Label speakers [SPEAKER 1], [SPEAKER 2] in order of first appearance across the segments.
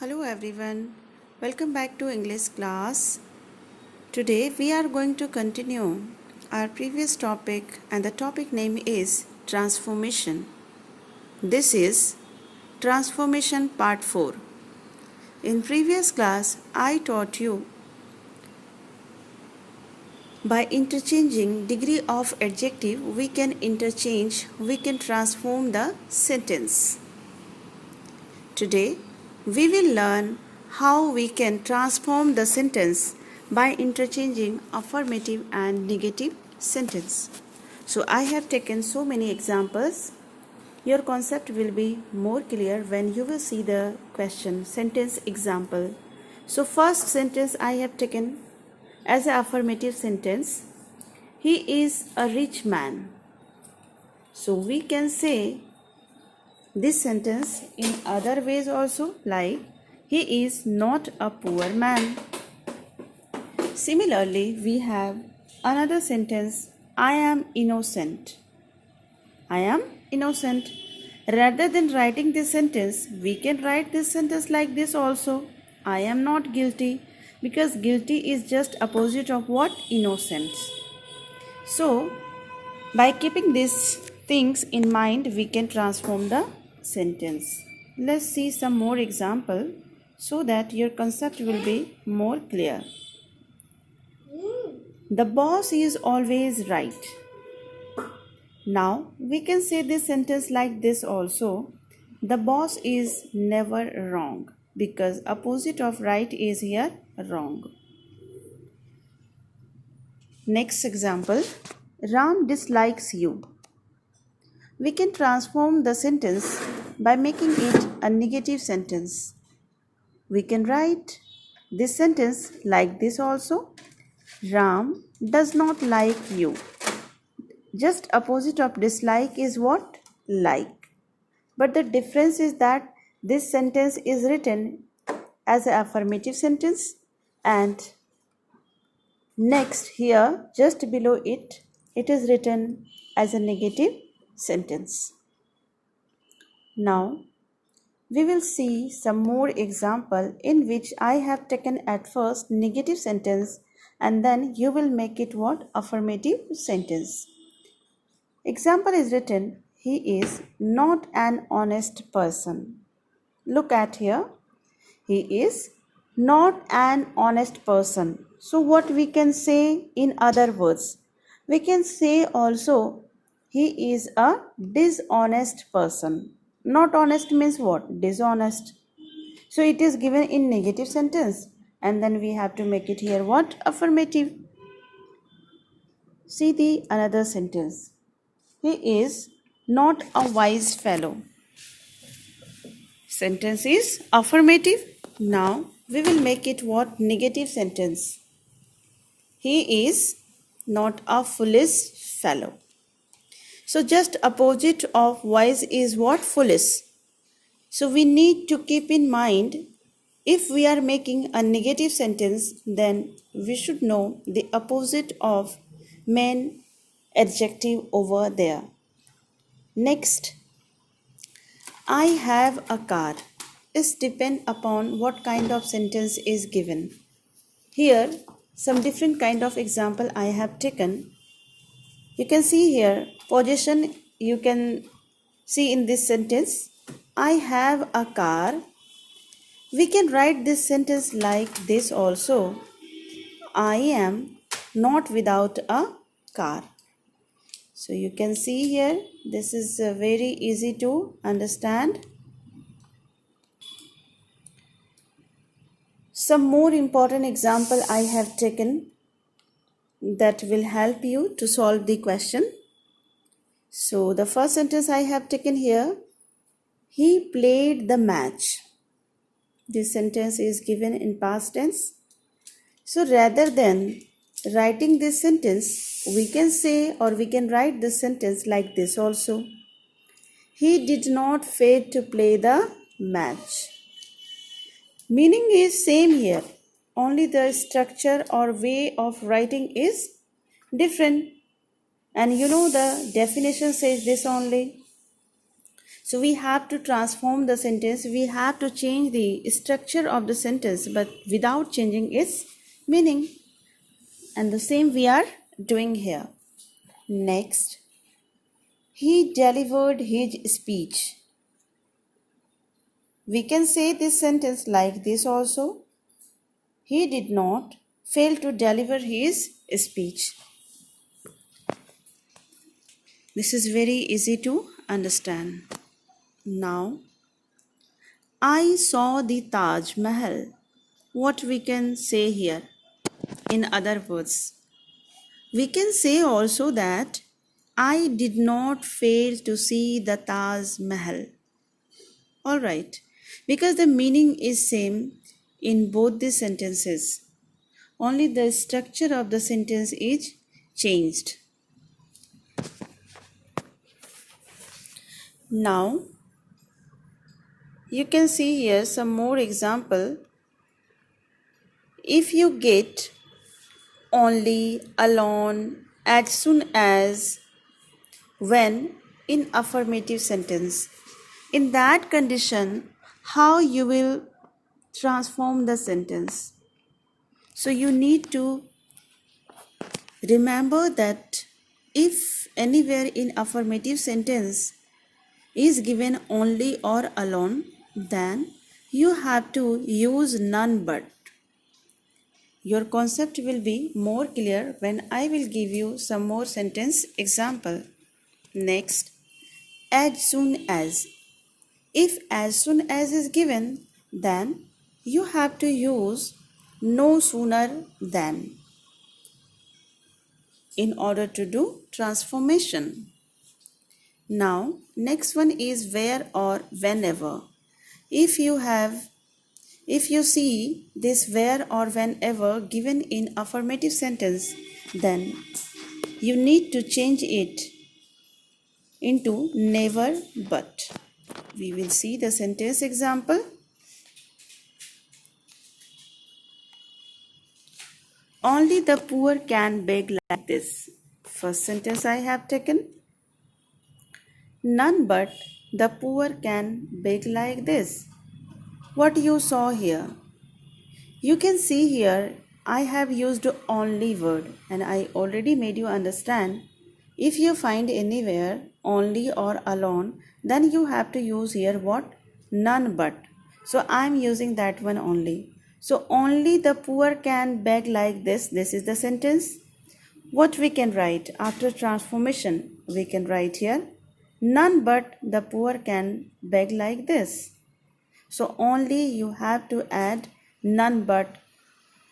[SPEAKER 1] Hello everyone, welcome back to English class. Today we are going to continue our previous topic and the topic name is transformation. This is transformation part 4. In previous class I taught you by interchanging degree of adjective we can transform the sentence. Today we will learn how we can transform the sentence by interchanging affirmative and negative sentence. So I have taken so many examples. Your concept will be more clear when you will see the question sentence example. So first sentence I have taken as an affirmative sentence. He is a rich man. So we can say this sentence in other ways also, like he is not a poor man. Similarly, we have another sentence, I am innocent. I am innocent. Rather than writing this sentence, we can write this sentence like this also. I am not guilty, because guilty is just opposite of what? Innocence. So, by keeping these things in mind, we can transform the sentence. Let's see some more example so that your concept will be more clear. The boss is always right. Now we can say this sentence like this also. The boss is never wrong, because opposite of right is here wrong. Next example, Ram dislikes you. We can transform the sentence by making it a negative sentence. We can write this sentence like this also. Ram does not like you. Just opposite of dislike is what? Like. But the difference is that this sentence is written as an affirmative sentence, and next here just below it is written as a negative sentence. Now we will see some more example in which I have taken at first negative sentence and then you will make it what? Affirmative sentence. Example is written, he is not an honest person. Look at here. He is not an honest person. So what we can say in other words? We can say also he is a dishonest person. Not honest means what? Dishonest. So it is given in negative sentence and then we have to make it here what? Affirmative. See the another sentence. He is not a wise fellow. Sentence is affirmative. Now we will make it what? Negative sentence. He is not a foolish fellow. So just opposite of wise is what? Foolish. So we need to keep in mind, if we are making a negative sentence, then we should know the opposite of main adjective over there. Next, I have a car. It depends upon what kind of sentence is given. Here, some different kind of example I have taken. You can see here, possession you can see in this sentence. I have a car. We can write this sentence like this also. I am not without a car. So you can see here, this is very easy to understand. Some more important example I have taken that will help you to solve the question. So the first sentence I have taken here, he played the match. This sentence is given in past tense. So rather than writing this sentence, we can say or we can write this sentence like this also. He did not fail to play the match. Meaning is same here. Only the structure or way of writing is different. And you know the definition says this only. So we have to transform the sentence, we have to change the structure of the sentence, but without changing its meaning. And the same we are doing here. Next, he delivered his speech. We can say this sentence like this also. He did not fail to deliver his speech. This is very easy to understand. Now, I saw the Taj Mahal. What we can say here? In other words, we can say also that I did not fail to see the Taj Mahal. Alright, because the meaning is same in both the sentences. Only the structure of the sentence is changed. Now, you can see here some more example. If you get only, alone, as soon as, when in affirmative sentence, in that condition, how you will transform the sentence? So you need to remember that if anywhere in affirmative sentence is given only or alone, then you have to use none but. Your concept will be more clear when I will give you some more sentence example. Next, as soon as. If as soon as is given, then you have to use no sooner than in order to do transformation. Now, next one is where or whenever. If you see this where or whenever given in affirmative sentence, then you need to change it into never but. We will see the sentence example. Only the poor can beg like this. First sentence I have taken. None but the poor can beg like this. What you saw here? You can see here I have used only word, and I already made you understand. If you find anywhere only or alone, then you have to use here what? None but. So I am using that one only. So only the poor can beg like this. This is the sentence. What we can write after transformation? We can write here none but the poor can beg like this. So only you have to add none but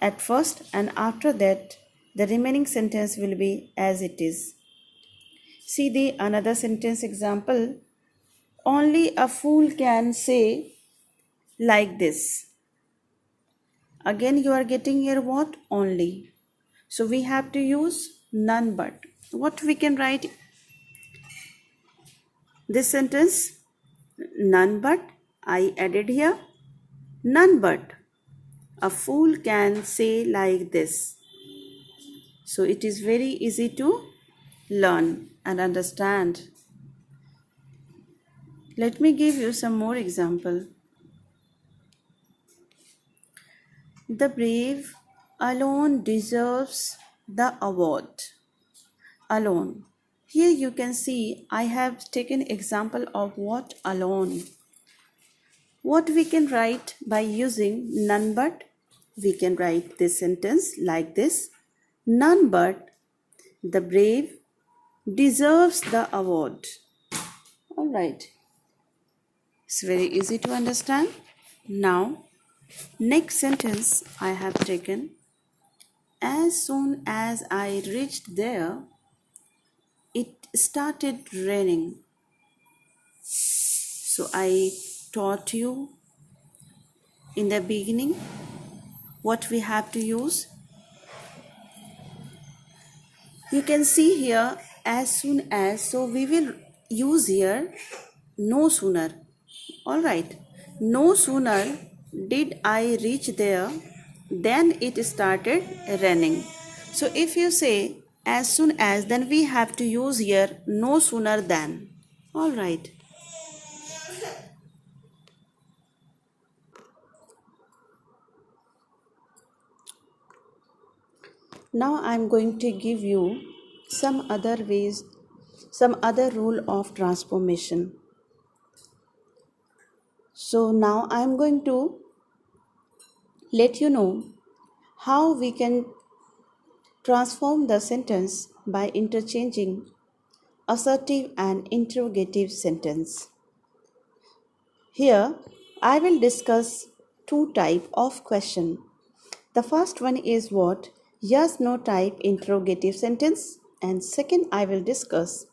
[SPEAKER 1] at first, and after that the remaining sentence will be as it is. See the another sentence example. Only a fool can say like this. Again you are getting here what? Only. So we have to use none but. What we can write? This sentence, none but, I added here, none but a fool can say like this. So it is very easy to learn and understand. Let me give you some more example. The brave alone deserves the award. Alone. Here you can see I have taken example of what? Alone. What we can write by using none but? We can write this sentence like this. None but the brave deserves the award. Alright. It's very easy to understand. Now, next sentence I have taken. As soon as I reached there, it started raining. So I taught you in the beginning what we have to use. You can see here as soon as, so we will use here no sooner. Alright, no sooner did I reach there, then it started raining. So if you say as soon as, then we have to use here no sooner than. Alright. Now I am going to give you some other rule of transformation. So now I am going to let you know how we can transform the sentence by interchanging assertive and interrogative sentence. Here I will discuss two type of question. The first one is what? Yes no type interrogative sentence, and second I will discuss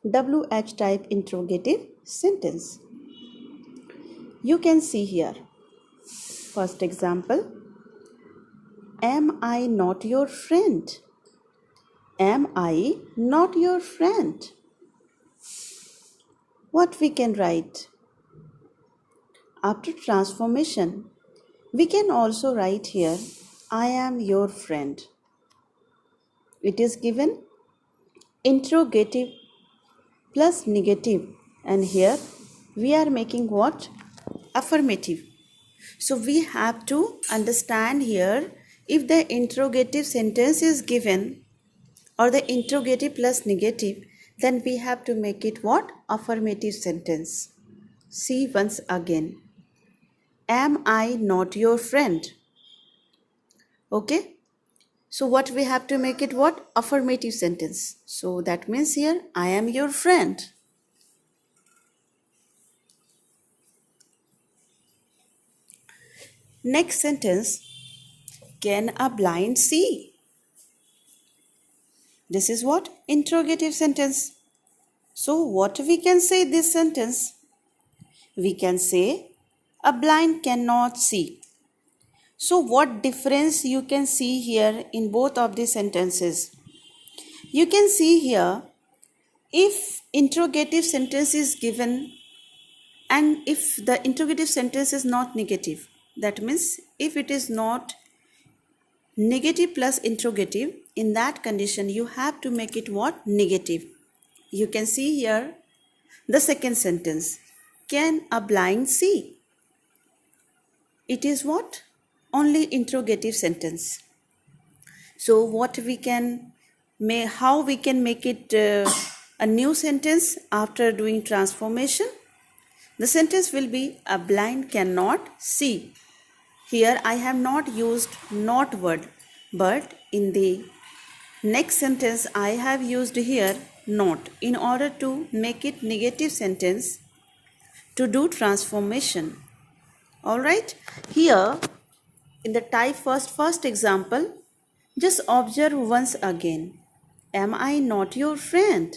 [SPEAKER 1] WH type interrogative sentence. You can see here. First example, am I not your friend? Am I not your friend? What we can write? After transformation, we can also write here, I am your friend. It is given interrogative plus negative, and here we are making what? Affirmative. So we have to understand here, if the interrogative sentence is given or the interrogative plus negative, then we have to make it what? Affirmative sentence. See once again. Am I not your friend? Okay. So what we have to make it what? Affirmative sentence. So that means here, I am your friend. Next sentence, can a blind see? This is what? Interrogative sentence. So what we can say this sentence? We can say, a blind cannot see. So what difference you can see here in both of the sentences? You can see here, if interrogative sentence is given and if the interrogative sentence is not negative, that means if it is not negative plus interrogative, in that condition you have to make it what? Negative. You can see here the second sentence, can a blind see? It is what? Only interrogative sentence. So what we can how we can make it a new sentence after doing transformation? The sentence will be, a blind cannot see. Here I have not used not word, but in the next sentence I have used here not in order to make it negative sentence to do transformation. Alright, here in the type first example, just observe once again. Am I not your friend?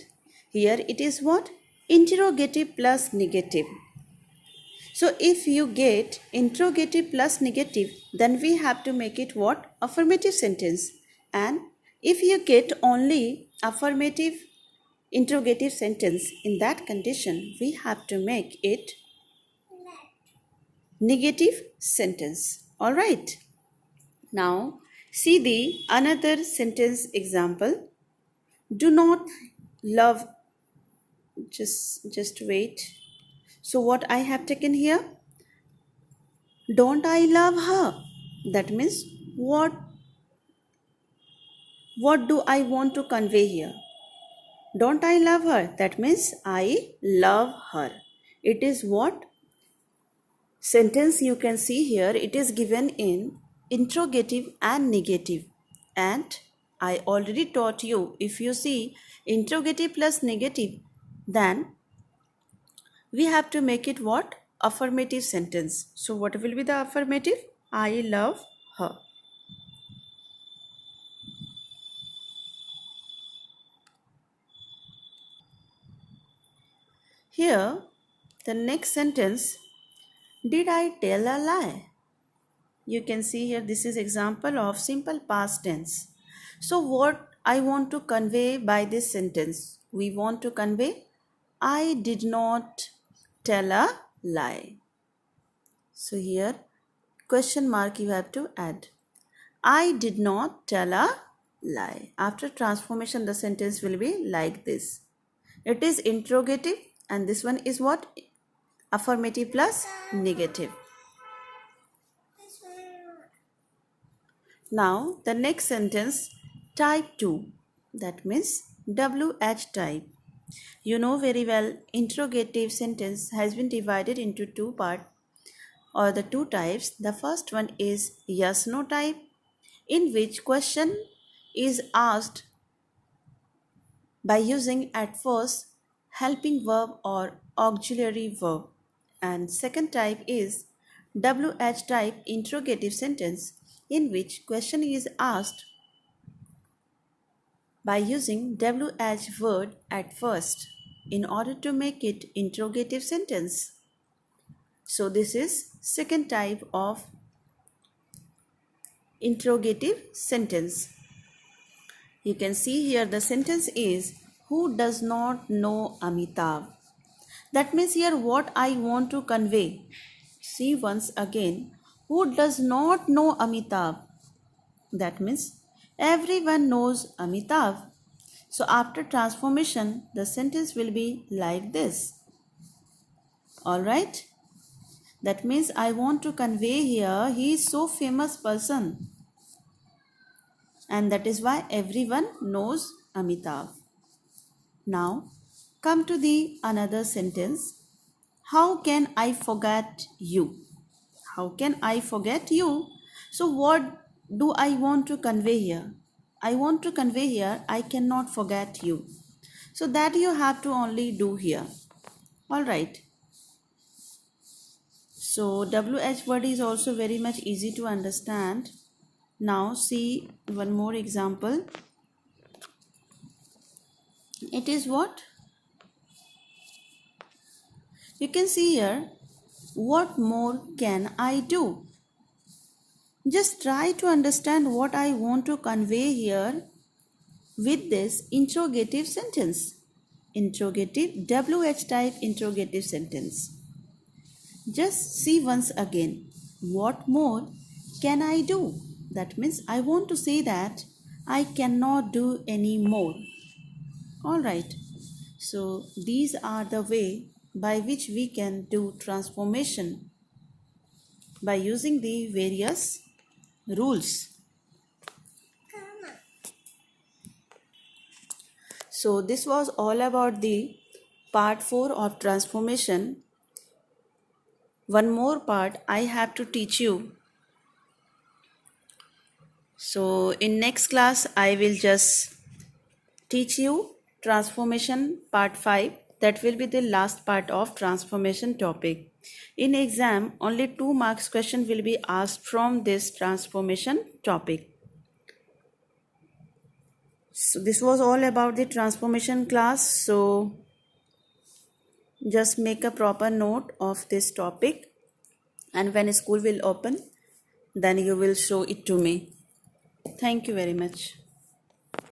[SPEAKER 1] Here it is what? Interrogative plus negative. So if you get interrogative plus negative, then we have to make it what? Affirmative sentence. And if you get only affirmative interrogative sentence, in that condition we have to make it negative sentence. Alright. Now see the another sentence example. Do not love, just wait. So what I have taken here? Don't I love her? That means what do I want to convey here? Don't I love her? That means I love her. It is what? Sentence you can see here, it is given in interrogative and negative. And I already taught you, if you see interrogative plus negative, then we have to make it what? Affirmative sentence. So what will be the affirmative? I love her. Here, the next sentence, did I tell a lie? You can see here, this is example of simple past tense. So what I want to convey by this sentence? We want to convey, I did not tell a lie. So here, question mark you have to add. I did not tell a lie. After transformation, the sentence will be like this. It is interrogative and this one is what? Affirmative plus negative. Now the next sentence, Type 2, that means WH type. You know very well, interrogative sentence has been divided into two parts or the two types. The first one is yes no type, in which question is asked by using at first helping verb or auxiliary verb. And second type is WH type interrogative sentence, in which question is asked by using WH word at first in order to make it interrogative sentence. So this is second type of interrogative sentence. You can see here the sentence is, who does not know Amitabh? That means here what I want to convey. See once again, who does not know Amitabh? That means everyone knows Amitabh. So after transformation, the sentence will be like this. Alright? That means I want to convey here, he is so famous person. And that is why everyone knows Amitabh. Now, come to the another sentence. How can I forget you? How can I forget you? So what do I want to convey here? I want to convey here, I cannot forget you. So that you have to only do here. Alright. So WH word is also very much easy to understand. Now see one more example. It is what? You can see here, what more can I do? Just try to understand what I want to convey here with this interrogative sentence. Interrogative, WH type interrogative sentence. Just see once again, what more can I do? That means I want to say that I cannot do any more. Alright, so these are the way by which we can do transformation by using the various rules. So this was all about the part 4 of transformation. One more part I have to teach you. So in next class I will just teach you transformation part 5. That will be the last part of transformation topic. In exam only 2 marks question will be asked from this transformation topic. So this was all about the transformation class. So just make a proper note of this topic, and when school will open then you will show it to me. Thank you very much.